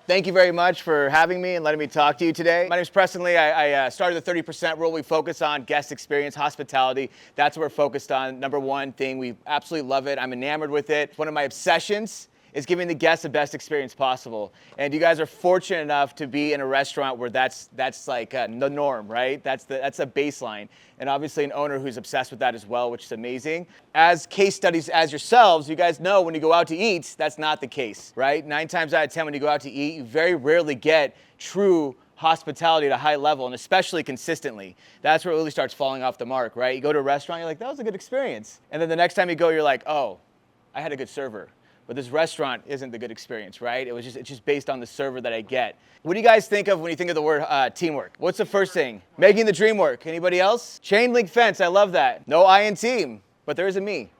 Thank you very much for having me and letting me talk to you today. My name is Preston Lee. I started the 30% rule. We focus on guest experience, hospitality. That's what we're focused on. Number one thing, we absolutely love it. I'm enamored with it. One of my obsessions is giving the guests the best experience possible. And you guys are fortunate enough to be in a restaurant where that's like the norm, right? That's a baseline. And obviously an owner who's obsessed with that as well, which is amazing. As case studies as yourselves, you guys know when you go out to eat, that's not the case, right? 9 times out of 10 when you go out to eat, you very rarely get true hospitality at a high level, and especially consistently. That's where it really starts falling off the mark, right? You go to a restaurant, you're like, that was a good experience. And then the next time you go, you're like, oh, I had a good server. But this restaurant isn't the good experience, right? It's just based on the server that I get. What do you guys think of when you think of the word teamwork? What's the first thing? Making the dream work. Anybody else? Chain link fence, I love that. No I in team, but there is a me.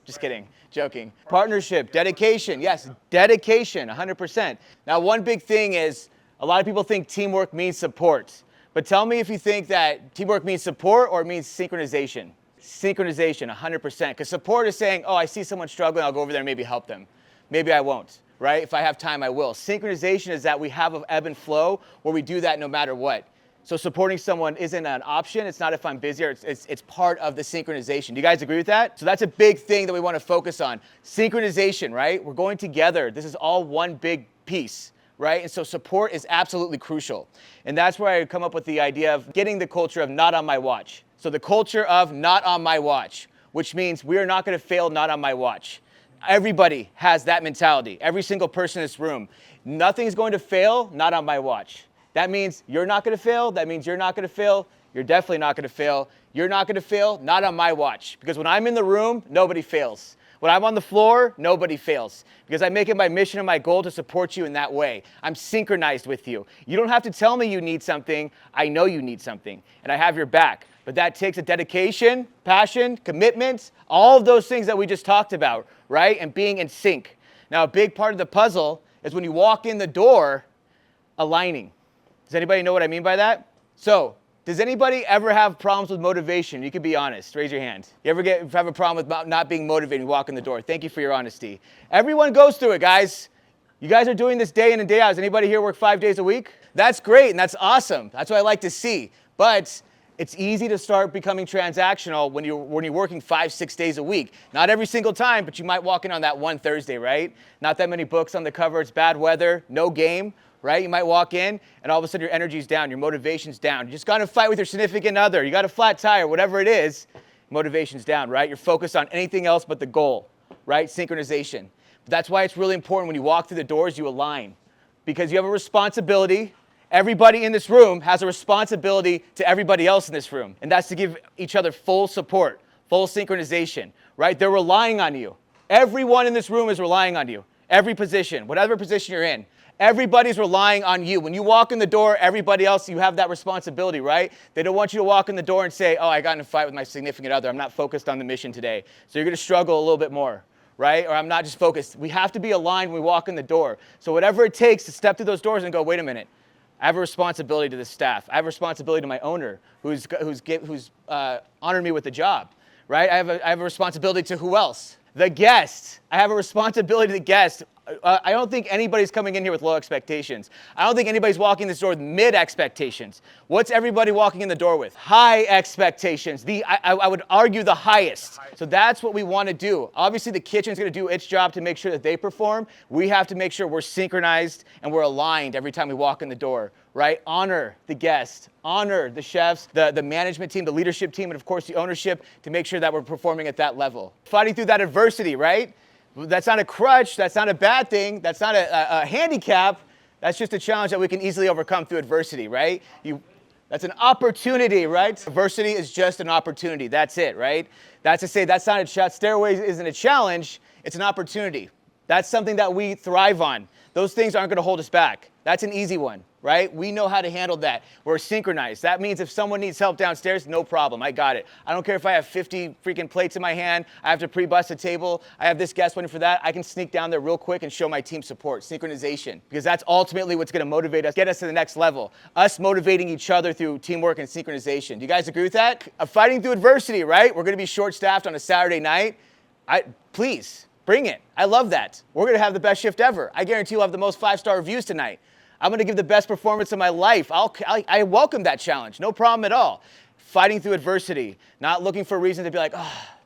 Just kidding, joking. Partnership, dedication, yes, dedication, 100%. Now one big thing is, a lot of people think teamwork means support. But tell me if you think that teamwork means support or it means synchronization. Synchronization, 100%. Because support is saying, oh, I see someone struggling, I'll go over there and maybe help them. Maybe I won't, right? If I have time, I will. Synchronization is that we have an ebb and flow where we do that no matter what. So supporting someone isn't an option. It's not if I'm busy, or it's part of the synchronization. Do you guys agree with that? So that's a big thing that we want to focus on. Synchronization, right? We're going together. This is all one big piece, right? And so support is absolutely crucial. And that's where I come up with the idea of getting the culture of not on my watch. So the culture of not on my watch, which means we are not going to fail not on my watch. Everybody has that mentality. Every single person in this room. Nothing's going to fail not on my watch. That means you're not going to fail. That means you're not going to fail. You're definitely not going to fail. You're not going to fail not on my watch. Because when I'm in the room, nobody fails. When I'm on the floor, nobody fails. Because I make it my mission and my goal to support you in that way. I'm synchronized with you. You don't have to tell me you need something. I know you need something. And I have your back. But that takes a dedication, passion, commitment, all of those things that we just talked about, right? And being in sync. Now, a big part of the puzzle is when you walk in the door, aligning. Does anybody know what I mean by that? So, does anybody ever have problems with motivation? You can be honest. Raise your hand. You ever have a problem with not being motivated when you walk in the door? Thank you for your honesty. Everyone goes through it, guys. You guys are doing this day in and day out. Does anybody here work 5 days a week? That's great, and that's awesome. That's what I like to see. But it's easy to start becoming transactional when you're working 5-6 days a week. Not every single time, but you might walk in on that one Thursday, right? Not that many books on the cover. It's bad weather, no game, right? You might walk in, and all of a sudden your energy's down, your motivation's down. You just got to fight with your significant other. You got a flat tire, whatever it is, motivation's down, right? You're focused on anything else but the goal, right? Synchronization. But that's why it's really important when you walk through the doors, you align. Because you have a responsibility. Everybody in this room has a responsibility to everybody else in this room. And that's to give each other full support, full synchronization, right? They're relying on you. Everyone in this room is relying on you. Every position, whatever position you're in. Everybody's relying on you. When you walk in the door, everybody else, you have that responsibility, right? They don't want you to walk in the door and say, oh, I got in a fight with my significant other. I'm not focused on the mission today. So you're going to struggle a little bit more, right? Or I'm not just focused. We have to be aligned when we walk in the door. So whatever it takes to step through those doors and go, wait a minute. I have a responsibility to the staff. I have a responsibility to my owner who's honored me with the job, right? I have a responsibility to who else? The guest. I have a responsibility to the guest. I don't think anybody's coming in here with low expectations. I don't think anybody's walking this door with mid expectations. What's everybody walking in the door with? High expectations. I would argue the highest. So that's what we want to do. Obviously, the kitchen's going to do its job to make sure that they perform. We have to make sure we're synchronized and we're aligned every time we walk in the door, right? Honor the guest. Honor the chefs, the management team, the leadership team, and of course the ownership to make sure that we're performing at that level. Fighting through that adversity, right? That's not a crutch. That's not a bad thing. That's not a handicap. That's just a challenge that we can easily overcome through adversity, right? That's an opportunity, right? Adversity is just an opportunity. That's it, right? That's to say that's not a challenge. Stairways isn't a challenge. It's an opportunity. That's something that we thrive on. Those things aren't going to hold us back. That's an easy one, right? We know how to handle that. We're synchronized. That means if someone needs help downstairs, no problem. I got it. I don't care if I have 50 freaking plates in my hand. I have to pre-bus a table. I have this guest waiting for that. I can sneak down there real quick and show my team support. Synchronization. Because that's ultimately what's going to motivate us, get us to the next level. Us motivating each other through teamwork and synchronization. Do you guys agree with that? Fighting through adversity, right? We're going to be short-staffed on a Saturday night. Please. Bring it. I love that. We're going to have the best shift ever. I guarantee you'll have the most 5-star reviews tonight. I'm going to give the best performance of my life. I welcome that challenge. No problem at all. Fighting through adversity, not looking for a reason to be like,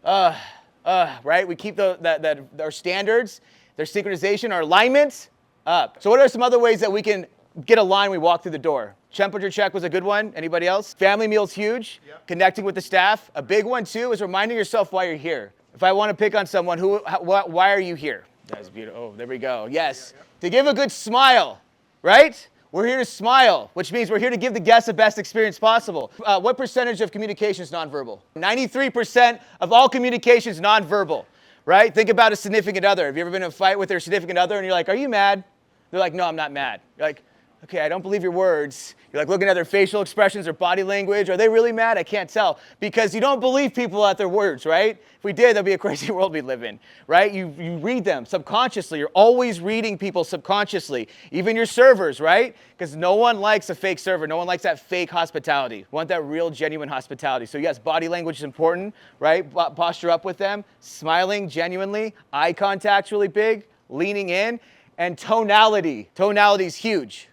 right? We keep our standards, their synchronization, our alignment up. So what are some other ways that we can get aligned when we walk through the door? Temperature check was a good one. Anybody else? Family meal's huge. Yep. Connecting with the staff. A big one too is reminding yourself why you're here. If I want to pick on someone, why are you here? That's beautiful. Oh, there we go. Yes. Yeah. To give a good smile, right? We're here to smile, which means we're here to give the guests the best experience possible. What percentage of communication is nonverbal? 93% of all communication is nonverbal, right? Think about a significant other. Have you ever been in a fight with your significant other and you're like, are you mad? They're like, no, I'm not mad. You're like, okay, I don't believe your words. You're like looking at their facial expressions or body language. Are they really mad? I can't tell. Because you don't believe people at their words, right? If we did, that'd be a crazy world we live in, right? You read them subconsciously. You're always reading people subconsciously. Even your servers, right? Because no one likes a fake server. No one likes that fake hospitality. We want that real, genuine hospitality. So yes, body language is important, right? Posture up with them, smiling genuinely, eye contact's really big, leaning in, and tonality. Tonality is huge.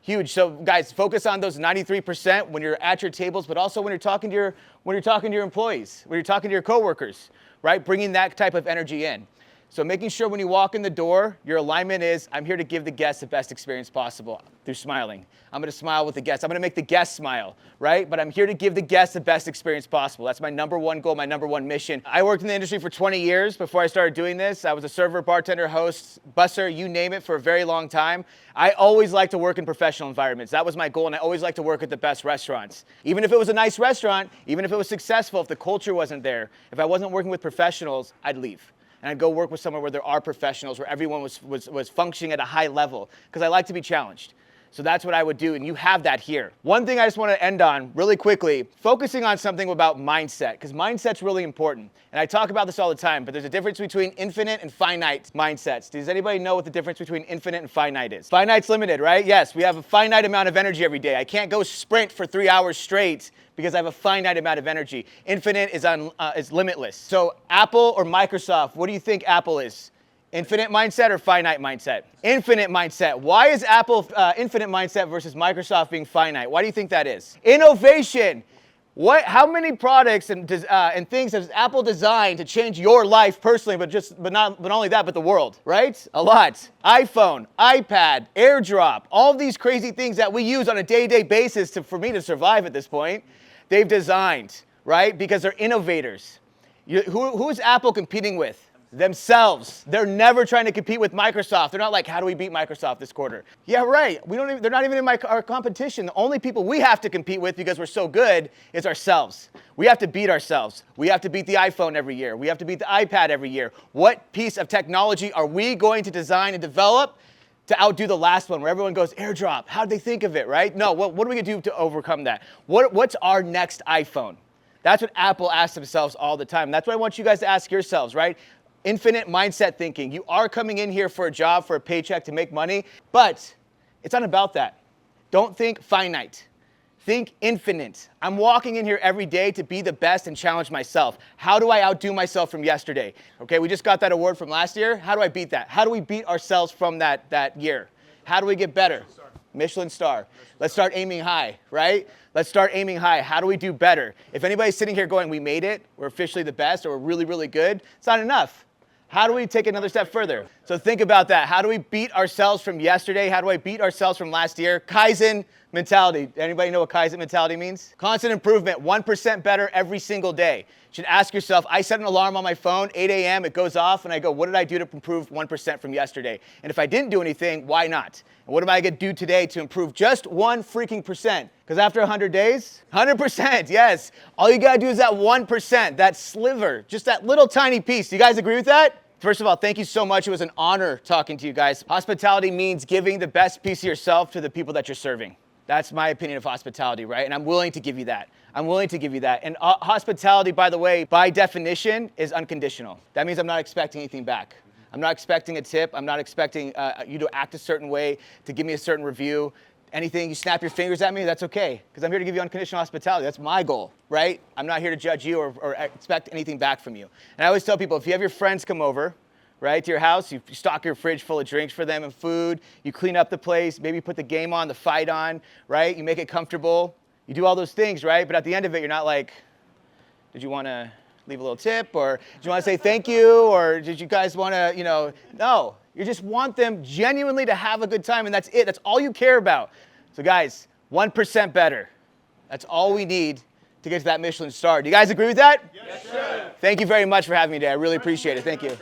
Huge. So guys, focus on those 93% when you're at your tables, but also when you're talking to your employees, when you're talking to your coworkers, right? Bringing that type of energy in. So making sure when you walk in the door, your alignment is, I'm here to give the guests the best experience possible through smiling. I'm going to smile with the guests. I'm going to make the guests smile, right? But I'm here to give the guests the best experience possible. That's my number one goal, my number one mission. I worked in the industry for 20 years before I started doing this. I was a server, bartender, host, busser, you name it, for a very long time. I always liked to work in professional environments. That was my goal, and I always liked to work at the best restaurants. Even if it was a nice restaurant, even if it was successful, if the culture wasn't there, if I wasn't working with professionals, I'd leave. And I'd go work with somewhere where there are professionals, where everyone was functioning at a high level, because I like to be challenged. So that's what I would do, and you have that here. One thing I just want to end on really quickly, focusing on something about mindset, because mindset's really important. And I talk about this all the time, but there's a difference between infinite and finite mindsets. Does anybody know what the difference between infinite and finite is? Finite's limited, right? Yes, we have a finite amount of energy every day. I can't go sprint for 3 hours straight because I have a finite amount of energy. Infinite is limitless. So Apple or Microsoft, what do you think Apple is? Infinite mindset or finite mindset? Infinite mindset. Why is Apple infinite mindset versus Microsoft being finite? Why do you think that is? Innovation. How many products and things has Apple designed to change your life personally, but not only that, but the world, right? A lot. iPhone, iPad, AirDrop, all of these crazy things that we use on a day-to-day basis for me to survive at this point, they've designed, right? Because they're innovators. Who is Apple competing with? Themselves. They're never trying to compete with Microsoft. They're not like, how do we beat Microsoft this quarter? Yeah, right. They're not even in our competition. The only people we have to compete with because we're so good is ourselves. We have to beat ourselves. We have to beat the iPhone every year. We have to beat the iPad every year. What piece of technology are we going to design and develop to outdo the last one, where everyone goes, AirDrop, how'd they think of it, right? No, what are we gonna do to overcome that? What's our next iPhone? That's what Apple asks themselves all the time. That's what I want you guys to ask yourselves, right? Infinite mindset thinking. You are coming in here for a job, for a paycheck, to make money, but it's not about that. Don't think finite. Think infinite. I'm walking in here every day to be the best and challenge myself. How do I outdo myself from yesterday? Okay, we just got that award from last year. How do I beat that? How do we beat ourselves from that year? How do we get better? Michelin star. Let's start aiming high, right? Let's start aiming high. How do we do better? If anybody's sitting here going, we made it, we're officially the best, or we're really, really good, it's not enough. How do we take another step further? So think about that. How do we beat ourselves from yesterday? How do I beat ourselves from last year? Kaizen mentality. Anybody know what Kaizen mentality means? Constant improvement, 1% better every single day. You should ask yourself, I set an alarm on my phone, 8 a.m., it goes off, and I go, what did I do to improve 1% from yesterday? And if I didn't do anything, why not? And what am I gonna do today to improve just 1 freaking percent? Because after 100 days, 100%, yes. All you gotta do is that 1%, that sliver, just that little tiny piece. Do you guys agree with that? First of all, thank you so much. It was an honor talking to you guys. Hospitality means giving the best piece of yourself to the people that you're serving. That's my opinion of hospitality, right? And I'm willing to give you that. I'm willing to give you that. And hospitality, by the way, by definition, is unconditional. That means I'm not expecting anything back. I'm not expecting a tip. I'm not expecting you to act a certain way, to give me a certain review. Anything, you snap your fingers at me, that's okay. Because I'm here to give you unconditional hospitality. That's my goal, right? I'm not here to judge you or expect anything back from you. And I always tell people, if you have your friends come over, right, to your house. You stock your fridge full of drinks for them and food. You clean up the place, maybe put the game on, the fight on, right? You make it comfortable. You do all those things, right? But at the end of it, you're not like, did you want to leave a little tip? Or did you want to say thank you? Or did you guys want to, no. You just want them genuinely to have a good time, and that's it. That's all you care about. So guys, 1% better. That's all we need to get to that Michelin star. Do you guys agree with that? Yes, sir. Thank you very much for having me today. I really appreciate it. Thank you.